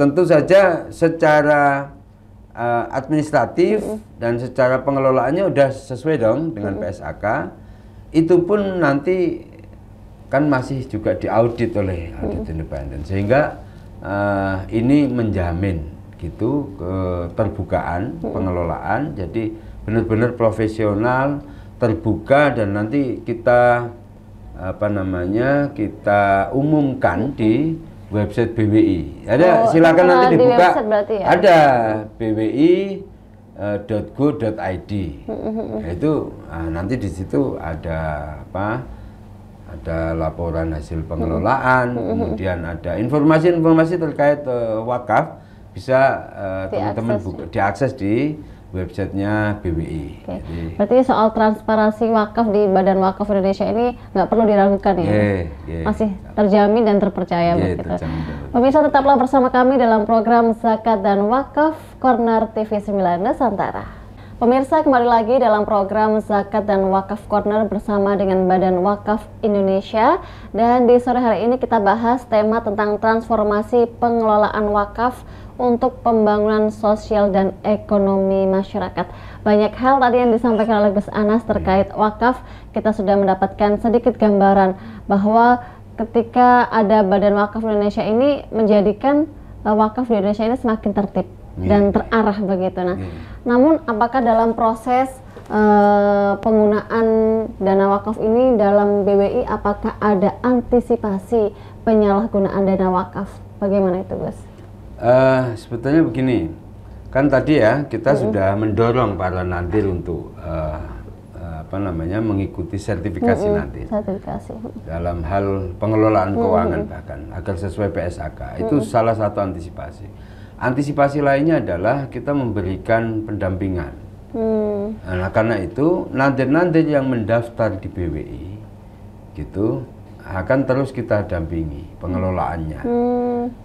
tentu saja secara administratif dan secara pengelolaannya udah sesuai dong dengan PSAK. Itu pun nanti kan masih juga diaudit oleh audit independen, sehingga ini menjamin gitu keterbukaan pengelolaan. Jadi benar-benar profesional, terbuka, dan nanti kita kita umumkan di website BWI. Ada, silakan nanti dibuka. Ya? Ada bwi.go.id. Nah, itu nanti di situ ada ada laporan hasil pengelolaan, kemudian ada informasi-informasi terkait wakaf, bisa teman-teman diakses di websitenya BWI. Jadi, berarti soal transparansi wakaf di Badan Wakaf Indonesia ini nggak perlu diragukan ya? Masih terjamin dan terpercaya begitu. Pemirsa, tetaplah bersama kami dalam program Zakat dan Wakaf Corner TV 9 Nusantara. Pemirsa, kembali lagi dalam program Zakat dan Wakaf Corner bersama dengan Badan Wakaf Indonesia. Dan di sore hari ini kita bahas tema tentang transformasi pengelolaan wakaf untuk pembangunan sosial dan ekonomi masyarakat. Banyak hal tadi yang disampaikan oleh Gus Anas terkait wakaf. Kita sudah mendapatkan sedikit gambaran bahwa ketika ada Badan Wakaf Indonesia ini menjadikan wakaf di Indonesia ini semakin tertib dan terarah begitu. Nah, namun apakah dalam proses penggunaan dana wakaf ini dalam BWI, apakah ada antisipasi penyalahgunaan dana wakaf? Bagaimana itu, Gus? Sebetulnya begini, kan tadi ya kita sudah mendorong para nadir untuk mengikuti sertifikasi nadir. Sertifikasi. Dalam hal pengelolaan keuangan bahkan agar sesuai PSAK. Itu salah satu antisipasi. Antisipasi lainnya adalah kita memberikan pendampingan. Nah, karena itu nadir-nadir yang mendaftar di BWI gitu akan terus kita dampingi pengelolaannya.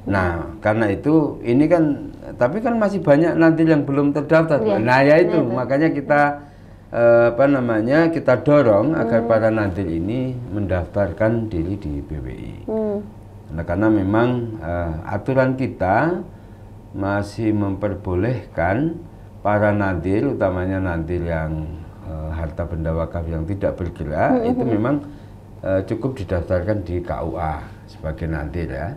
Nah, karena itu ini kan, tapi kan masih banyak nadir yang belum terdaftar. Nah, ya itu makanya kita kita dorong agar para nadir ini mendaftarkan diri di BWI. Nah, karena memang aturan kita masih memperbolehkan para nadir, utamanya nadir yang harta benda wakaf yang tidak bergerak, itu memang cukup didaftarkan di KUA sebagai nadir ya.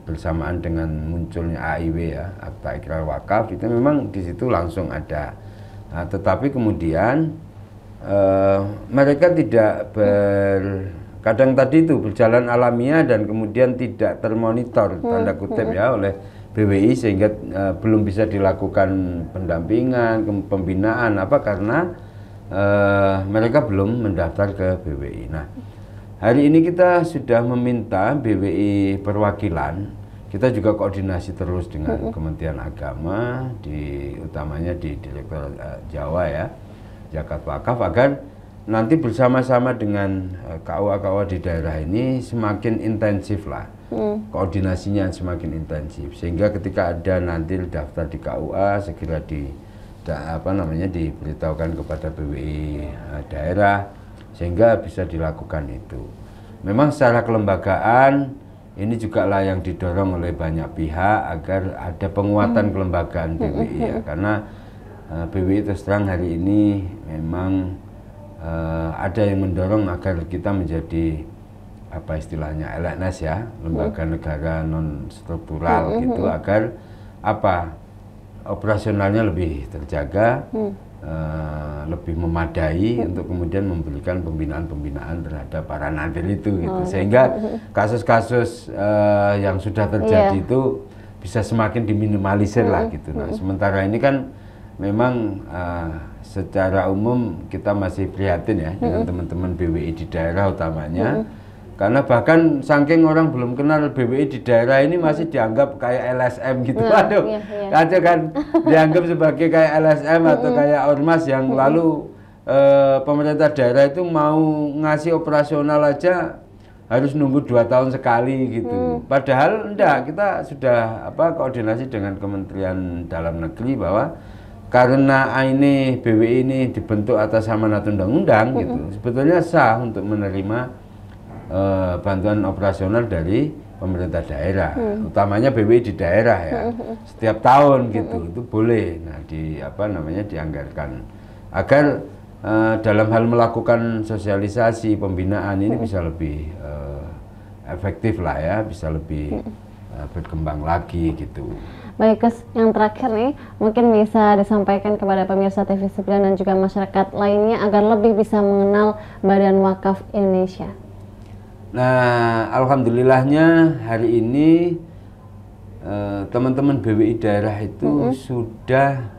Bersamaan dengan munculnya AIW ya, Akta Ikrar Wakaf, itu memang di situ langsung ada. Nah, tetapi kemudian mereka tidak kadang tadi itu berjalan alamiah dan kemudian tidak termonitor tanda kutip ya oleh BWI, sehingga belum bisa dilakukan pendampingan, pembinaan karena mereka belum mendaftar ke BWI. Nah, hari ini kita sudah meminta BWI perwakilan. Kita juga koordinasi terus dengan Kementerian Agama, utamanya di Direktorat Jawa ya, Zakat Wakaf, agar nanti bersama-sama dengan KUA-KUA di daerah ini semakin intensif lah, koordinasinya semakin intensif, sehingga ketika ada nanti daftar di KUA segera diberitahukan kepada BWI daerah sehingga bisa dilakukan itu. Memang secara kelembagaan ini juga lah yang didorong oleh banyak pihak agar ada penguatan kelembagaan BWI ya, karena BWI terus terang hari ini memang ada yang mendorong agar kita menjadi istilahnya LNS ya, lembaga negara non struktural gitu, agar operasionalnya lebih terjaga, lebih memadai untuk kemudian memberikan pembinaan-pembinaan terhadap para nadir itu gitu, sehingga kasus-kasus yang sudah terjadi itu bisa semakin diminimalisir lah gitu. Nah, sementara ini kan memang secara umum kita masih prihatin ya dengan teman-teman BWI di daerah utamanya, karena bahkan saking orang belum kenal BWI di daerah ini masih dianggap kayak LSM gitu. Ada kan dianggap sebagai kayak LSM atau kayak ormas yang lalu pemerintah daerah itu mau ngasih operasional aja harus nunggu 2 tahun sekali gitu. Padahal enggak, kita sudah koordinasi dengan Kementerian Dalam Negeri bahwa karena ini BWI ini dibentuk atas amanat undang-undang gitu, sebetulnya sah untuk menerima bantuan operasional dari pemerintah daerah, utamanya BWI di daerah ya, setiap tahun gitu, itu boleh. Nah, dianggarkan agar dalam hal melakukan sosialisasi pembinaan ini bisa lebih efektif lah ya, bisa lebih berkembang lagi gitu. Baik Gus, yang terakhir nih mungkin bisa disampaikan kepada pemirsa TV9 dan juga masyarakat lainnya agar lebih bisa mengenal Badan Wakaf Indonesia. Nah, alhamdulillahnya hari ini teman-teman BWI daerah itu sudah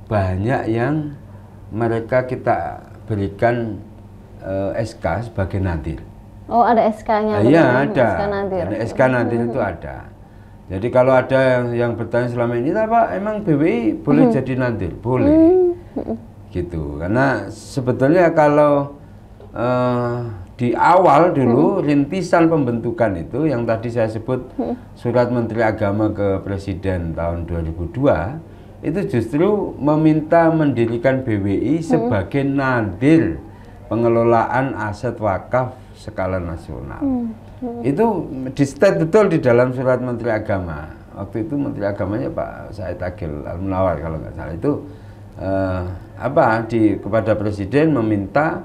banyak yang mereka kita berikan SK sebagai nadir. Oh, ada SK-nya? Iya, ada. Ada SK nadir itu ada. Jadi kalau ada yang bertanya selama ini, Pak, emang BWI boleh jadi nadir? Boleh. Gitu. Karena sebetulnya kalau di awal dulu rintisan pembentukan itu yang tadi saya sebut surat Menteri Agama ke Presiden tahun 2002 itu justru meminta mendirikan BWI sebagai nadir pengelolaan aset wakaf skala nasional. Itu di state betul di dalam surat Menteri Agama. Waktu itu Menteri Agamanya Pak Said Agil Al-Munawar kalau nggak salah, itu kepada Presiden meminta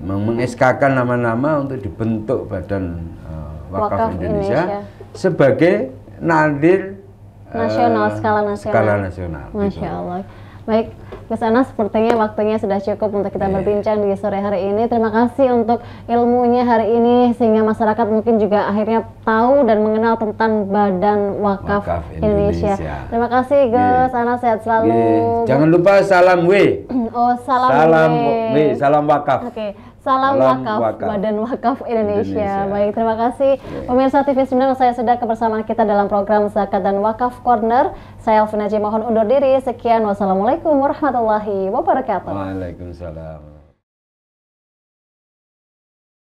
meng-SK-kan nama-nama untuk dibentuk Badan Wakaf Indonesia sebagai nadil nasional, skala nasional. Skala nasional. Masya Allah. Baik, Gus Anas, sepertinya waktunya sudah cukup untuk kita berbincang di sore hari ini. Terima kasih untuk ilmunya hari ini, sehingga masyarakat mungkin juga akhirnya tahu dan mengenal tentang Badan Wakaf Indonesia. Terima kasih Gus Anas, sehat selalu. Jangan lupa salam W. Oh, salam W. Salam wakaf. Oke. Salam wakaf, Badan Wakaf Indonesia. Baik, terima kasih pemirsa TV 9. Saya sudah kebersamaan kita dalam program Zakat dan Wakaf Corner. Saya Alvin Najib mohon undur diri. Sekian, wassalamualaikum warahmatullahi wabarakatuh. Waalaikumsalam.